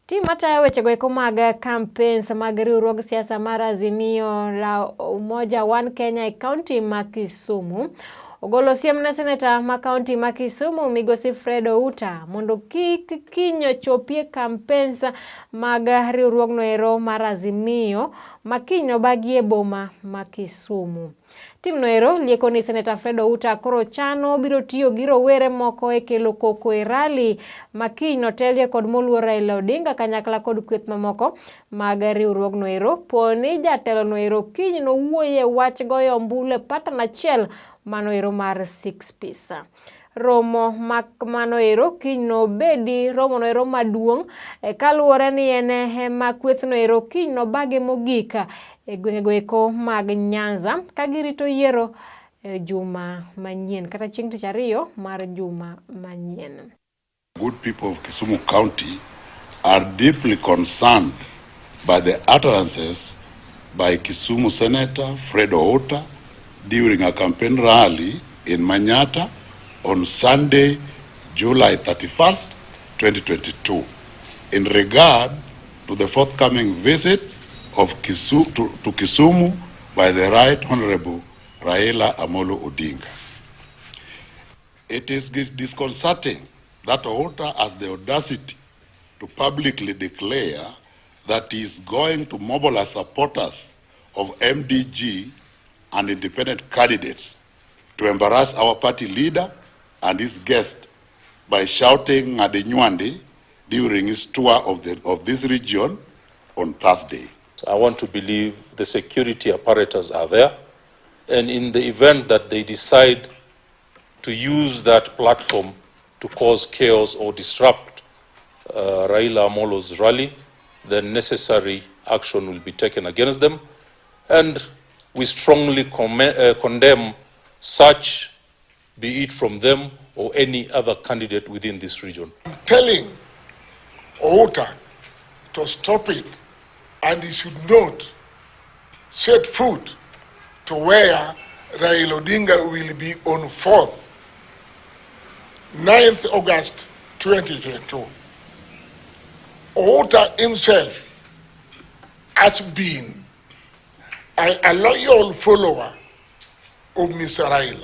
Tim matayo wechego eko mag campaigns mag riwruog siasa mar Azimio la Umoja One Kenya e kaunti ma Kisumu ogolo siem ne seneta ma kaunti ma Kisumu migosi Fred Outa mondo kik kinyo chopie campaigns mag riwruogno ero mar Azimio ma kinyo bagie boma ma Kisumu. Tim noero lieko ni seneta Fred Outa koro chano biro tiyo gi rowere moko e kelo koko e rally ma kinyo telie kod moluor Raila Odinga kanyakla kod kweth mamoko mag riwruogno ero poni jatelo noero kiny no wuoye wach goyo ombulu patan achiel manoero mar 6 pisa. Romo mano ero kiny no bedi romo noero maduong' kaluwore ni ene ma kweth noero kiny no bage mogika e gwengego eko mag Nyanza kagirito yiero juma manyien kata chieng' tich ariyo mar juma manyien. Good people of Kisumu County are deeply concerned by the utterances by Kisumu Senator Fred Outa during a campaign rally in Manyata on Sunday, July 31st, 2022, in regard to the forthcoming visit of to Kisumu by the Right Honorable Raila Amolo Odinga. It is disconcerting that Outa has the audacity to publicly declare that he is going to mobilize supporters of MDG and independent candidates to embarrass our party leader and his guest by shouting at the Nyuandi during his tour of this region on Thursday. I want to believe the security apparatus are there, and in the event that they decide to use that platform to cause chaos or disrupt Raila Amolo's rally, then necessary action will be taken against them, and we strongly condemn such, be it from them or any other candidate within this region. I'm telling Outa to stop it, and he should not set foot to where Raila Odinga will be on 4th, 9th August 2022. Outa himself has been a loyal follower of Mr. Raila.